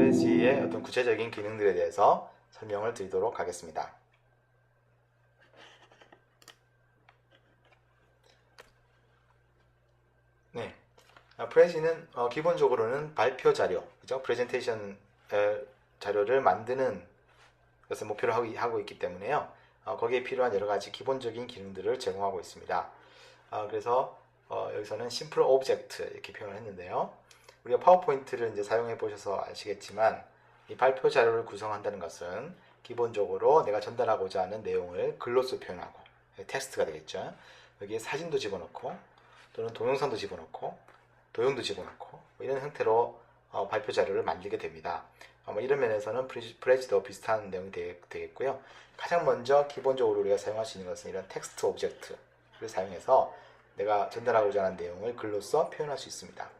프레지의 어떤 구체적인 기능들에 대해서 설명을 드리도록 하겠습니다. 네, 프레지는 기본적으로는 발표 자료, 그죠? 프레젠테이션 자료를 만드는 것을 목표로 하고 있기 때문에요. 거기에 필요한 여러 가지 기본적인 기능들을 제공하고 있습니다. 그래서 여기서는 심플 오브젝트 이렇게 표현을 했는데요. 우리가 파워포인트를 이제 사용해 보셔서 아시겠지만 이 발표 자료를 구성한다는 것은 기본적으로 내가 전달하고자 하는 내용을 글로써 표현하고 텍스트가 되겠죠. 여기에 사진도 집어넣고 또는 동영상도 집어넣고 도형도 집어넣고 뭐 이런 형태로 발표 자료를 만들게 됩니다. 뭐 이런 면에서는 프레지도 비슷한 내용이 되겠고요. 가장 먼저 기본적으로 우리가 사용할 수 있는 것은 이런 텍스트 오브젝트를 사용해서 내가 전달하고자 하는 내용을 글로써 표현할 수 있습니다.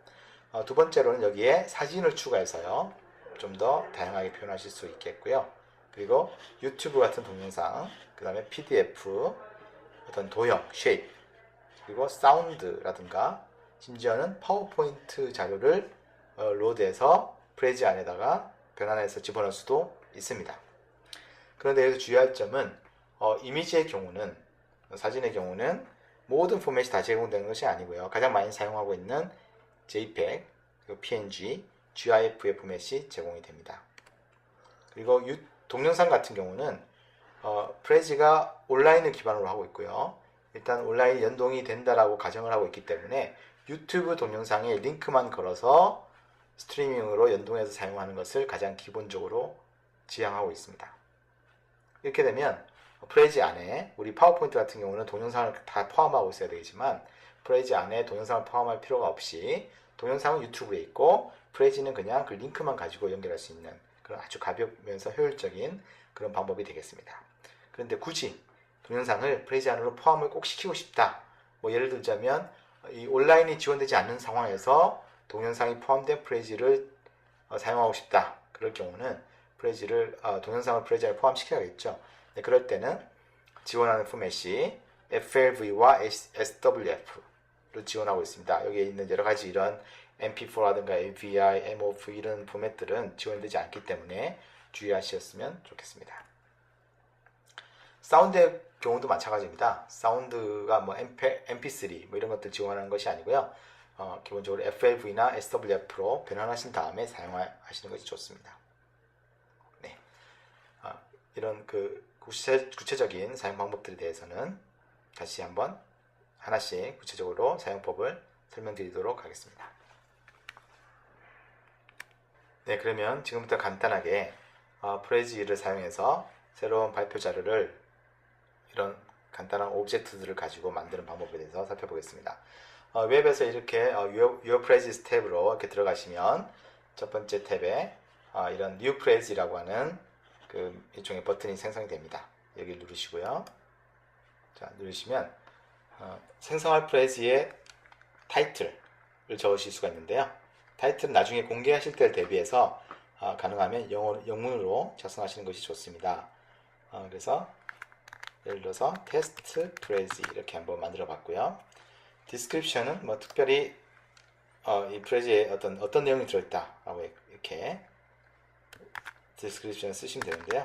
두 번째로는 여기에 사진을 추가해서요. 좀 더 다양하게 표현하실 수 있겠고요. 그리고 유튜브 같은 동영상, 그 다음에 PDF, 어떤 도형, 쉐입, 그리고 사운드라든가 심지어는 파워포인트 자료를 로드해서 프레지 안에다가 변환해서 집어넣을 수도 있습니다. 그런데 여기서 주의할 점은 이미지의 경우는, 사진의 경우는 모든 포맷이 다 제공되는 것이 아니고요. 가장 많이 사용하고 있는 JPEG, 그리고 PNG, GIF의 포맷이 제공이 됩니다. 그리고 동영상 같은 경우는 프레지가 온라인을 기반으로 하고 있고요. 일단 온라인 연동이 된다라고 가정을 하고 있기 때문에 유튜브 동영상에 링크만 걸어서 스트리밍으로 연동해서 사용하는 것을 가장 기본적으로 지향하고 있습니다. 이렇게 되면 프레지 안에 우리 파워포인트 같은 경우는 동영상을 다 포함하고 있어야 되지만 프레지 안에 동영상을 포함할 필요가 없이 동영상은 유튜브에 있고 프레지는 그냥 그 링크만 가지고 연결할 수 있는 그런 아주 가볍면서 효율적인 그런 방법이 되겠습니다. 그런데 굳이 동영상을 프레지 안으로 포함을 꼭 시키고 싶다. 뭐 예를 들자면 이 온라인이 지원되지 않는 상황에서 동영상이 포함된 프레지를 사용하고 싶다. 그럴 경우는 동영상을 프레지 안에 포함시켜야겠죠. 네, 그럴 때는 지원하는 포맷이 FLV와 SWF를 지원하고 있습니다. 여기에 있는 여러 가지 이런 MP4라든가 AVI, MOV 이런 포맷들은 지원되지 않기 때문에 주의하셨으면 좋겠습니다. 사운드의 경우도 마찬가지입니다. 사운드가 뭐 MP3 뭐 이런 것들 지원하는 것이 아니고요. 기본적으로 FLV나 SWF로 변환하신 다음에 사용하시는 것이 좋습니다. 네, 이런 그 구체적인 사용 방법들에 대해서는 다시 한번 하나씩 구체적으로 사용법을 설명드리도록 하겠습니다. 네, 그러면 지금부터 간단하게 프레지를 사용해서 새로운 발표 자료를 이런 간단한 오브젝트들을 가지고 만드는 방법에 대해서 살펴보겠습니다. 웹에서 이렇게 Your Prezi 탭으로 이렇게 들어가시면 첫 번째 탭에 이런 New Prezi라고 하는 그 일종의 버튼이 생성이 됩니다. 여기 누르시고요. 자, 누르시면 생성할 프레지의 타이틀을 적으실 수가 있는데요. 타이틀은 나중에 공개하실 때를 대비해서 가능하면 영문으로 작성하시는 것이 좋습니다. 그래서 예를 들어서 테스트 프레지 이렇게 한번 만들어 봤고요. 디스크립션은 뭐 특별히 이 프레지에 어떤 내용이 들어있다라고 이렇게 디스크립션을 쓰시면 되는데요.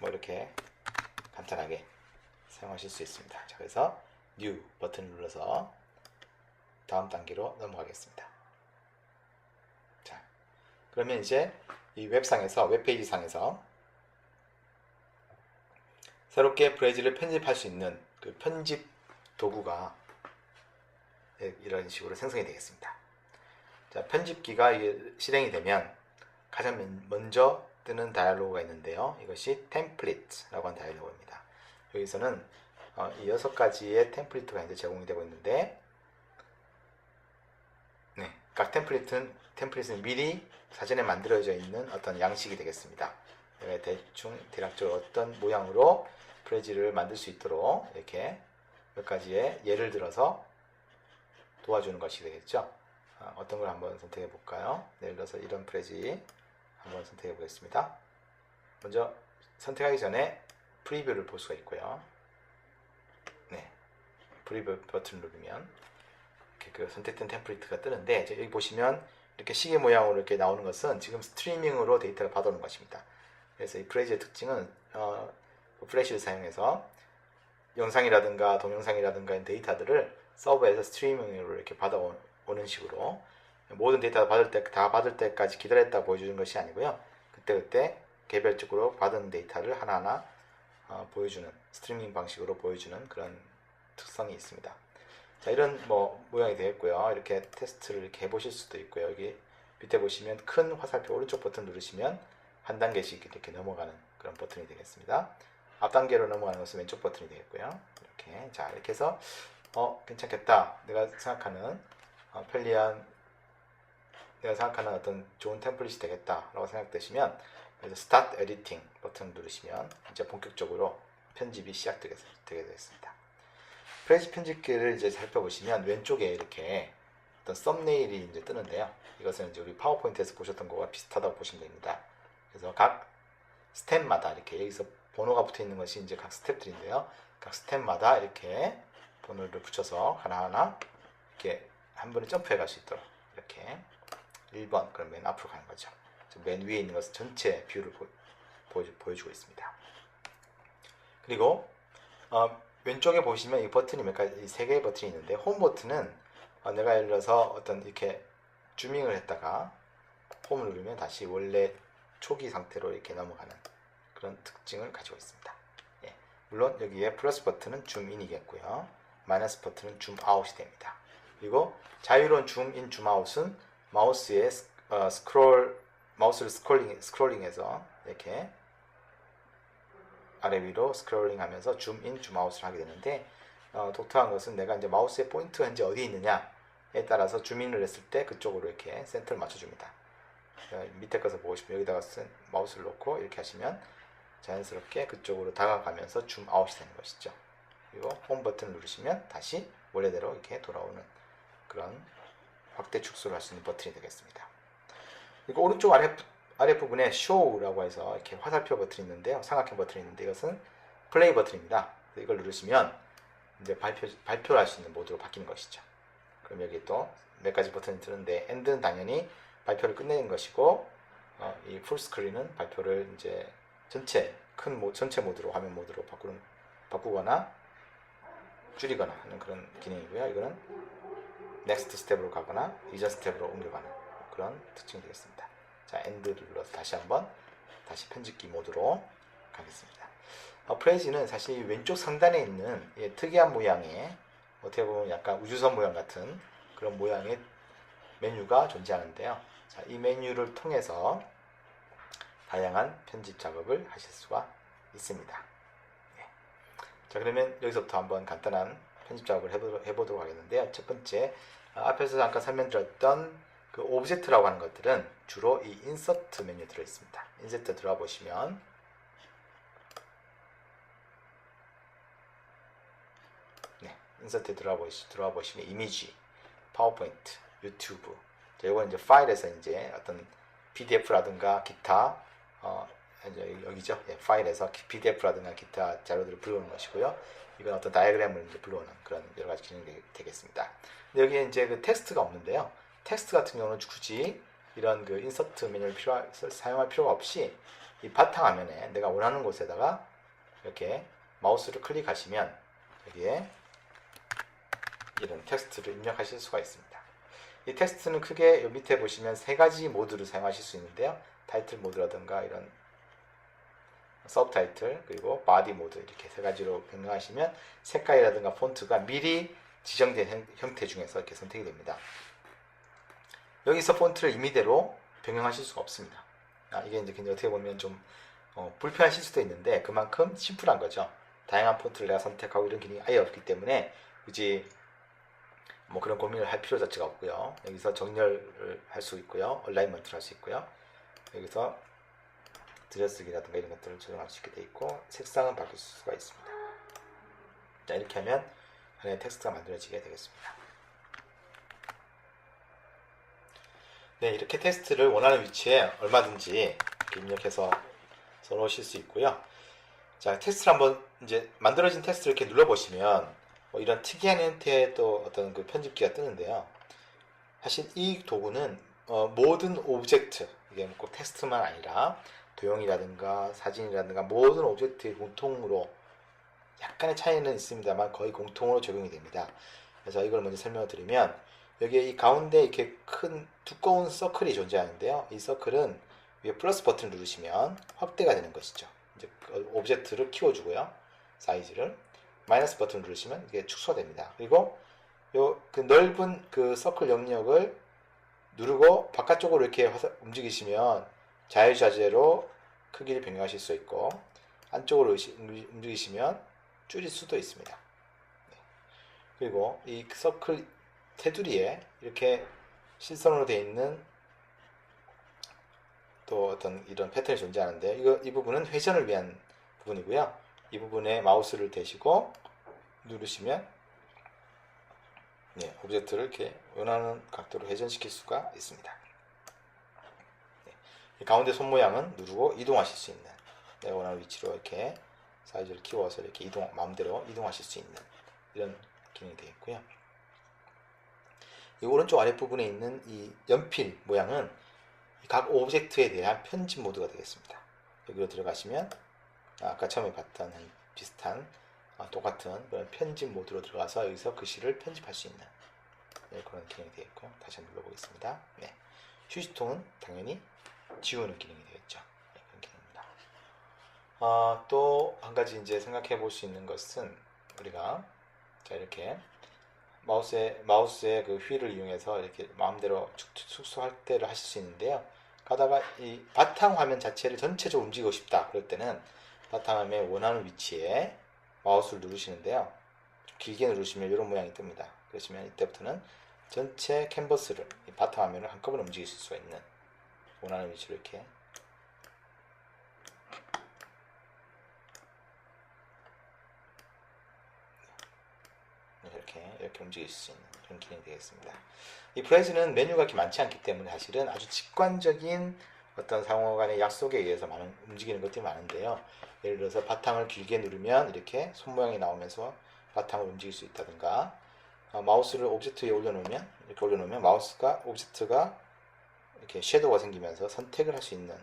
뭐 이렇게 간단하게 사용하실 수 있습니다. 자, 그래서 New 버튼을 눌러서 다음 단계로 넘어가겠습니다. 자, 그러면 이제 이 웹페이지 상에서 새롭게 프레지를 편집할 수 있는 그 편집 도구가 이런 식으로 생성이 되겠습니다. 자, 편집기가 이게 실행이 되면 가장 먼저 뜨는 다이얼로그가 있는데요. 이것이 템플릿라고 하는 다이얼로그입니다. 여기서는 이 6가지의 템플릿가 이제 제공이 되고 있는데, 네, 각 템플릿은 미리 사전에 만들어져 있는 어떤 양식이 되겠습니다. 대략적으로 어떤 모양으로 프레지를 만들 수 있도록 이렇게 몇 가지의 예를 들어서 도와주는 것이 되겠죠. 어떤 걸 한번 선택해 볼까요? 예를 들어서 이런 프레지 한번 선택해 보겠습니다. 먼저 선택하기 전에 프리뷰를 볼 수가 있고요. 네, 프리뷰 버튼을 누르면 이렇게 그 선택된 템플릿가 뜨는데 여기 보시면 이렇게 시계 모양으로 이렇게 나오는 것은 지금 스트리밍으로 데이터를 받아오는 것입니다. 그래서 이 프레이즈의 특징은 플래시를 사용해서 영상이라든가 동영상이라든가 데이터들을 서버에서 스트리밍으로 이렇게 받아오는 식으로 모든 데이터 다 받을 때까지 기다렸다 보여주는 것이 아니고요. 그때그때 개별적으로 받은 데이터를 하나하나 보여주는 스트리밍 방식으로 보여주는 그런 특성이 있습니다. 자, 이런 모양이 되겠고요. 이렇게 테스트를 이렇게 해보실 수도 있고요. 여기 밑에 보시면 큰 화살표 오른쪽 버튼 누르시면 한 단계씩 이렇게 넘어가는 그런 버튼이 되겠습니다. 앞 단계로 넘어가는 것은 왼쪽 버튼이 되겠고요. 이렇게 자 이렇게 해서 괜찮겠다. 내가 생각하는 편리한 내가 생각하는 어떤 좋은 템플릿이 되겠다라고 생각되시면 그래서 Start Editing 버튼 누르시면 이제 본격적으로 편집이 시작되게 되겠습니다. 프레이즈 편집기를 이제 살펴보시면 왼쪽에 이렇게 어떤 썸네일이 이제 뜨는데요. 이것은 이제 우리 파워포인트에서 보셨던 것과 비슷하다고 보시면 됩니다. 그래서 각 스텝마다 이렇게 여기서 번호가 붙어 있는 것이 이제 각 스텝들인데요. 각 스텝마다 이렇게 번호를 붙여서 하나하나 이렇게 한 번에 점프해 갈 수 있도록 이렇게 1번 그럼 맨 앞으로 가는 거죠. 맨 위에 있는 것은 전체 뷰를 보여주고 있습니다. 그리고 왼쪽에 보시면 이 버튼이 몇 가지, 이 세 개의 버튼이 있는데 홈 버튼은 내가 예를 들어서 어떤 이렇게 줌밍을 했다가 홈을 누르면 다시 원래 초기 상태로 이렇게 넘어가는 그런 특징을 가지고 있습니다. 예, 물론 여기에 플러스 버튼은 줌인이겠고요. 마이너스 버튼은 줌아웃이 됩니다. 그리고 자유로운 줌인, 줌아웃은 마우스의 마우스를 스크롤링해서 이렇게 아래 위로 스크롤링 하면서 줌인, 줌아웃을 하게 되는데 독특한 것은 내가 이제 마우스의 포인트가 이제 어디에 있느냐에 따라서 줌인을 했을 때 그쪽으로 이렇게 센터를 맞춰줍니다. 밑에 것을 보고 싶으면 여기다가 마우스를 놓고 이렇게 하시면 자연스럽게 그쪽으로 다가가면서 줌아웃이 되는 것이죠. 그리고 홈 버튼을 누르시면 다시 원래대로 이렇게 돌아오는 그런 확대 축소를 할 수 있는 버튼이 되겠습니다. 그리고 오른쪽 아래 부분에 Show라고 해서 이렇게 화살표 버튼이 있는데요. 삼각형 버튼이 있는데 이것은 플레이 버튼입니다. 이걸 누르시면 이제 발표를 할 수 있는 모드로 바뀌는 것이죠. 그럼 여기 또 몇 가지 버튼이 뜨는데 End는 당연히 발표를 끝내는 것이고 이 풀스크린은 발표를 이제 전체 모드로 화면 모드로 바꾸거나 줄이거나 하는 그런 기능이고요. 이거는 넥스트 스텝으로 가거나 이전 스텝으로 옮겨가는 그런 특징이 되겠습니다. 자, 엔드를 눌러서 다시 편집기 모드로 가겠습니다. 프레이즈는 사실 왼쪽 상단에 있는 특이한 모양의 어떻게 보면 약간 우주선 모양 같은 그런 모양의 메뉴가 존재하는데요. 자, 이 메뉴를 통해서 다양한 편집 작업을 하실 수가 있습니다. 네. 자, 그러면 여기서부터 한번 간단한 편집 작업을 해보도록 하겠는데요. 첫 번째, 앞에서 잠깐 설명드렸던 그 오브젝트라고 하는 것들은 주로 이 인서트 메뉴에 들어있습니다. 인서트 들어와 보시면 인서트에 들어와 보시면 이미지, 파워포인트, 유튜브. 자, 이건 이제 파일에서 이제 어떤 PDF라든가 기타 이제 여기죠. 예, 파일에서 PDF라든가 기타 자료들을 불러오는 것이고요. 이건 어떤 다이어그램을 이제 불러오는 그런 여러 가지 기능이 되겠습니다. 근데 여기에 이제 그 텍스트가 없는데요. 텍스트 같은 경우는 굳이 이런 그 인서트 메뉴를 사용할 필요가 없이 이 바탕화면에 내가 원하는 곳에다가 이렇게 마우스를 클릭하시면 여기에 이런 텍스트를 입력하실 수가 있습니다. 이 텍스트는 크게 여기 밑에 보시면 세 가지 모드를 사용하실 수 있는데요. 타이틀 모드라든가 이런 서브타이틀 그리고 바디 모드 이렇게 세 가지로 변경하시면 색깔이라든가 폰트가 미리 지정된 형태 중에서 이렇게 선택이 됩니다. 여기서 폰트를 임의대로 변경하실 수가 없습니다. 이게 이제 굉장히 어떻게 보면 좀 불편하실 수도 있는데 그만큼 심플한 거죠. 다양한 폰트를 내가 선택하고 이런 기능이 아예 없기 때문에 굳이 뭐 그런 고민을 할 필요 자체가 없고요. 여기서 정렬을 할 수 있고요. 얼라이먼트를 할 수 있고요. 여기서 들여쓰기라든가 이런 것들을 조정할 수 있게 되어 있고 색상은 바꿀 수가 있습니다. 자, 이렇게 하면 하나의 텍스트가 만들어지게 되겠습니다. 네, 이렇게 텍스트를 원하는 위치에 얼마든지 이렇게 입력해서 써놓으실 수 있고요. 자, 텍스트를 한번 이제 만들어진 텍스트를 이렇게 눌러보시면 이런 특이한 형태의 또 어떤 그 편집기가 뜨는데요. 사실 이 도구는 모든 오브젝트, 이게 꼭 텍스트만 아니라 도형이라든가 사진이라든가 모든 오브젝트의 공통으로 약간의 차이는 있습니다만 거의 공통으로 적용이 됩니다. 그래서 이걸 먼저 설명을 드리면 여기에 이 가운데 이렇게 큰 두꺼운 서클이 존재하는데요. 이 서클은 위에 플러스 버튼을 누르시면 확대가 되는 것이죠. 이제 오브젝트를 키워주고요. 사이즈를 마이너스 버튼을 누르시면 이게 축소가 됩니다. 그리고 그 넓은 그 서클 영역을 누르고 바깥쪽으로 이렇게 움직이시면 자유자재로 크기를 변경하실 수 있고 안쪽으로 움직이시면 줄일 수도 있습니다. 그리고 이 서클 테두리에 이렇게 실선으로 되어 있는 또 어떤 이런 패턴이 존재하는데 이 부분은 회전을 위한 부분이고요. 이 부분에 마우스를 대시고 누르시면 오브젝트를 이렇게 원하는 각도로 회전시킬 수가 있습니다. 가운데 손 모양은 누르고 이동하실 수 있는, 내가 원하는 위치로 이렇게 사이즈를 키워서 이렇게 마음대로 이동하실 수 있는 이런 기능이 되어 있고요. 이 오른쪽 아랫부분에 있는 이 연필 모양은 각 오브젝트에 대한 편집 모드가 되겠습니다. 여기로 들어가시면 아까 처음에 봤던 비슷한 똑같은 그런 편집 모드로 들어가서 여기서 글씨를 편집할 수 있는 그런 기능이 되어 있고요. 다시 한번 눌러보겠습니다. 휴지통은 당연히 지우는 기능이 되겠죠. 그런 기능입니다. 또 한 가지 이제 생각해 볼 수 있는 것은 우리가 이렇게 마우스의 그 휠을 이용해서 이렇게 마음대로 축소할 때를 하실 수 있는데요. 가다가 이 바탕 화면 자체를 전체적으로 움직이고 싶다 그럴 때는 바탕 화면에 원하는 위치에 마우스를 누르시는데요. 길게 누르시면 이런 모양이 뜹니다. 그러시면 이때부터는 전체 캔버스를, 이 바탕 화면을 한꺼번에 움직이실 수가 있는, 원하는 위치로 이렇게 이렇게 움직일 수 있는 그런 기능이 되겠습니다. 이 브레이즈는 메뉴가 그렇게 많지 않기 때문에 사실은 아주 직관적인 어떤 상호 간의 약속에 의해서 움직이는 것들이 많은데요. 예를 들어서 바탕을 길게 누르면 이렇게 손 모양이 나오면서 바탕을 움직일 수 있다든가, 마우스를 오브젝트 위에 올려놓으면 마우스가 오브젝트가 이렇게 섀도우가 생기면서 선택을 할 수 있는,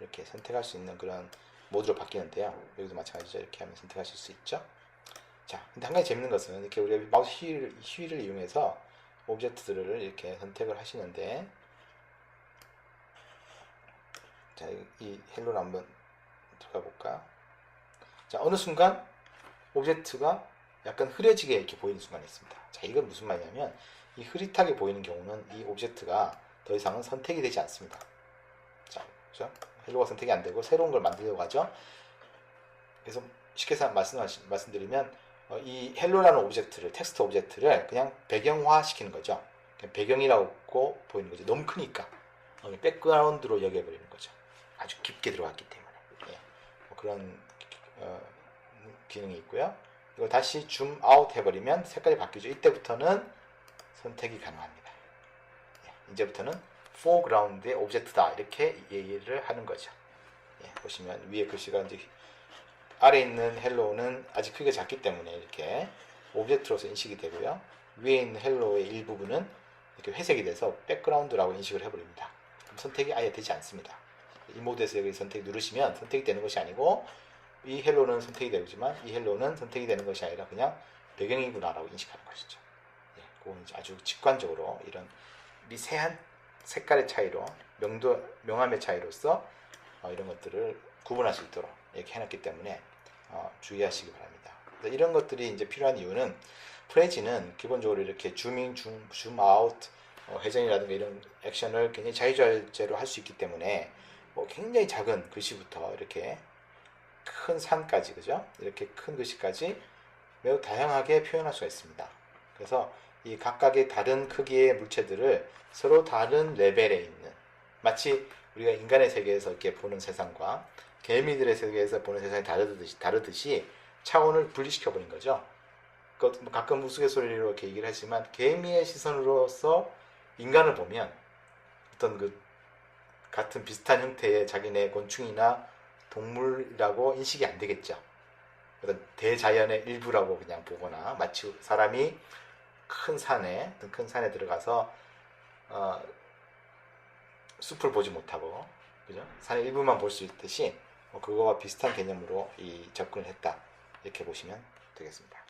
이렇게 선택할 수 있는 그런 모드로 바뀌는데요. 여기도 마찬가지죠. 이렇게 하면 선택하실 수 있죠. 자, 근데 한 가지 재밌는 것은 이렇게 우리가 마우스 휠을 이용해서 오브젝트들을 이렇게 선택을 하시는데, 자, 이 헬로를 한번 들어가 볼까? 자, 어느 순간 오브젝트가 약간 흐려지게 이렇게 보이는 순간이 있습니다. 자, 이건 무슨 말이냐면 이 흐릿하게 보이는 경우는 이 오브젝트가 더 이상은 선택이 되지 않습니다. 자, 그렇죠? 헬로가 선택이 안 되고 새로운 걸 만들려고 하죠. 그래서 쉽게 말씀드리면 이 헬로라는 오브젝트를, 텍스트 오브젝트를 그냥 배경화 시키는 거죠. 그냥 배경이라고 보이는 거죠. 너무 크니까 백그라운드로 여겨버리는 거죠. 아주 깊게 들어갔기 때문에. 그런 기능이 있고요. 이걸 다시 줌 아웃 해버리면 색깔이 바뀌죠. 이때부터는 선택이 가능합니다. 이제부터는 foreground의 오브젝트다, 이렇게 얘기를 하는 거죠. 보시면 위에 글씨가 이제 아래에 있는 헬로우는 아직 크기가 작기 때문에 이렇게 오브젝트로서 인식이 되고요. 위에 있는 헬로우의 일부분은 이렇게 회색이 돼서 백그라운드라고 인식을 해버립니다. 그럼 선택이 아예 되지 않습니다. 이 모드에서 여기 선택 누르시면 선택이 되는 것이 아니고, 이 헬로우는 선택이 되지만 이 헬로우는 선택이 되는 것이 아니라 그냥 배경이구나 라고 인식하는 것이죠. 그건 아주 직관적으로 이런 미세한 색깔의 차이로, 명암의 차이로서 이런 것들을 구분할 수 있도록 이렇게 해놨기 때문에 주의하시기 바랍니다. 이런 것들이 이제 필요한 이유는, 프레지는 기본적으로 이렇게 줌인, 줌 아웃, 회전이라든가 이런 액션을 굉장히 자유자재로 할 수 있기 때문에 굉장히 작은 글씨부터 이렇게 큰 산까지, 그죠? 이렇게 큰 글씨까지 매우 다양하게 표현할 수가 있습니다. 그래서 이 각각의 다른 크기의 물체들을 서로 다른 레벨에 있는, 마치 우리가 인간의 세계에서 이렇게 보는 세상과 개미들의 세계에서 보는 세상이 다르듯이 차원을 분리시켜 버린 거죠. 가끔 우스갯소리로 이렇게 얘기를 하지만, 개미의 시선으로서 인간을 보면 어떤 같은 비슷한 형태의 자기네 곤충이나 동물이라고 인식이 안 되겠죠. 어떤 대자연의 일부라고 그냥 보거나, 마치 사람이 큰 산에 들어가서 숲을 보지 못하고, 그죠? 산의 일부만 볼 수 있듯이 그거와 비슷한 개념으로 이 접근을 했다, 이렇게 보시면 되겠습니다.